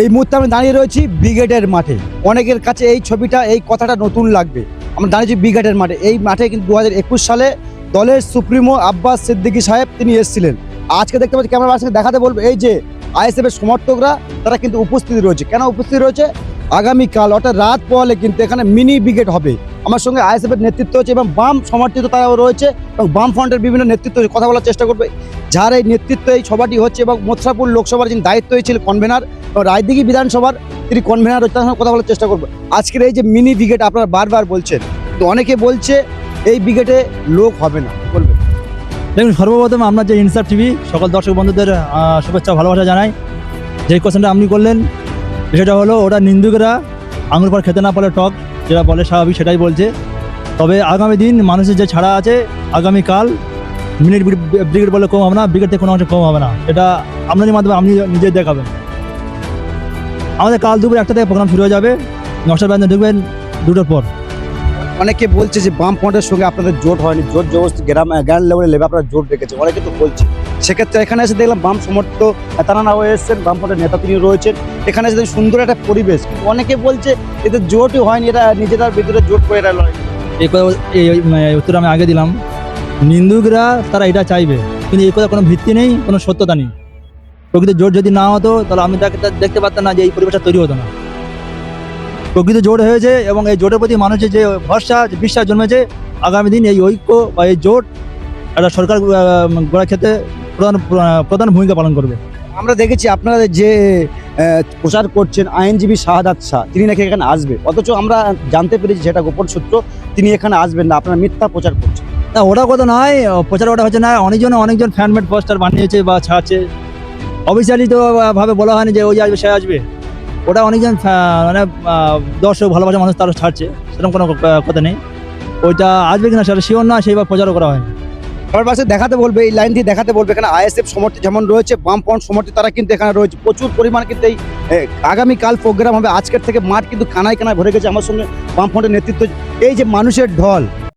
এই মুহূর্তে আমি দাঁড়িয়ে রয়েছি ব্রিগেডের মাঠে। অনেকের কাছে এই ছবিটা, এই কথাটা নতুন লাগবে। আমরা দাঁড়িয়েছি ব্রিগেডের মাঠে। এই মাঠে কিন্তু 2021 সালে দলের সুপ্রিমো আব্বাস সিদ্দিকী সাহেব তিনি এসেছিলেন। আজকে দেখতে পাচ্ছি, ক্যামেরা পার্সনকে দেখাতে বলবো, এই যে আইএসএফ এর সমর্থকরা তারা কিন্তু উপস্থিত রয়েছে। কেন উপস্থিত রয়েছে? আগামীকাল অর্থাৎ রাত পোহালে কিন্তু এখানে মিনি ব্রিগেড হবে। আমার সঙ্গে আইএসএফ এর নেতৃত্ব হচ্ছে এবং বাম সমর্থিত তারাও রয়েছে এবং বাম ফ্রন্টের বিভিন্ন নেতৃত্ব কথা বলার চেষ্টা করবে। যার এই নেতৃত্ব এই সভাটি হচ্ছে এবং মথুরাপুর লোকসভার যিনি দায়িত্ব হয়েছিল কনভেনার এবং রায়দিঘি বিধানসভার তিনি কনভেনার হচ্ছে, তার সঙ্গে কথা বলার চেষ্টা করবো। আজকের এই যে মিনি ব্রিগেড আপনারা বারবার বলছেন, কিন্তু অনেকে বলছে এই ব্রিগেডে লোক হবে না, বলবে। দেখুন, সর্বপ্রথম আপনার যে ইনসাফ টিভি সকল দর্শক বন্ধুদের শুভেচ্ছা ভালোবাসা জানাই। যে কোশ্চেনটা আপনি করলেন বিষয়টা হলো, ওটা নিন্দুকেরা আঙুর পর খেতে না পারলে টক, যেটা বলে স্বাভাবিক সেটাই বলছে। তবে আগামী দিন মানুষের যে ছাড়া আছে, আগামীকাল মিনিট ব্রিগেড বলে কম হবে না, ব্রিগেড থেকে কোনো অংশে কম হবে না। এটা আপনাদের মাধ্যমে আপনি নিজে দেখাবেন। আমাদের কাল দুপুর 1টা থেকে প্রোগ্রাম শুরু হয়ে যাবে, 9টার বেলা ঢুকবেন 2টোর পর। অনেকে বলছে যে বাম ফ্রন্টের সঙ্গে আপনাদের জোট হয়নি, জোট জবরদস্তি গ্রাউন্ড লেভেলে লেবে আপনারা জোট রেখেছে, অনেকে তো বলছে। সেক্ষেত্রে এখানে এসে দেখলাম বাম সমর্থিত তারা নাও এসেছেন, বাম ফ্রন্টের নেতা তিনি রয়েছেন। এখানে এসে সুন্দর একটা পরিবেশ, কিন্তু অনেকে বলছে এদের জোটই হয়নি, এটা নিজেদের ভিতরে জোট করে এরা লড়াই। এই উত্তর আমি আগে দিলাম। নিন্দুকরা তারা এটা চাইবে, কিন্তু এই কথা কোনো ভিত্তি নেই, কোনো সত্যতা নেই। প্রকৃত জোট যদি না হতো তাহলে আমি দেখতে পারতাম না যে এই পরিবেশটা তৈরি হতো না। প্রকৃত জোট হয়েছে এবং এই জোটের প্রতি মানুষের যে ভরসা, যে বিশ্বাস জন্মেছে, আগামী দিন এই ঐক্য বা এই জোট একটা সরকার গড়ার ক্ষেত্রে প্রধান ভূমিকা পালন করবে। আমরা দেখেছি আপনারা যে প্রচার করছেন আইনজীবী শাহাদাত শাহ, তিনি নাকি এখানে আসবে, অথচ আমরা জানতে পেরেছি সেটা গোপন সূত্র, তিনি এখানে আসবেন না, আপনারা মিথ্যা প্রচার করছেন। না, ওটা কথা নয়, প্রচার ওটা হচ্ছে না। অনেকজন ফ্যানমেড পোস্টার বানিয়েছে বা ছাড়ছে, অফিসিয়ালি তো ভাবে বলা হয়নি যে ওই আসবে সে আসবে। ওটা অনেকজন মানে দর্শক ভালোবাসা মানুষ তারা ছাড়ছে, সেরকম কোনো কথা নেই। ওইটা আসবে কিনা সেটা শিওর না, সেইভাবে প্রচারও করা হয়নি। সবার পাশে দেখাতে বলবে, এই লাইন দিয়ে দেখাতে বলবে এখানে আইএসএফ সমর্থিত যেমন রয়েছে, বাম ফ্রন্ট সমর্থিত তারা কিন্তু এখানে রয়েছে প্রচুর পরিমাণ। কিন্তু এই আগামীকাল প্রোগ্রাম হবে, আজকের থেকে মাঠ কিন্তু কানায় কানায় ভরে গেছে। আমার সঙ্গে বাম ফ্রন্টের নেতৃত্ব, এই যে মানুষের ঢল,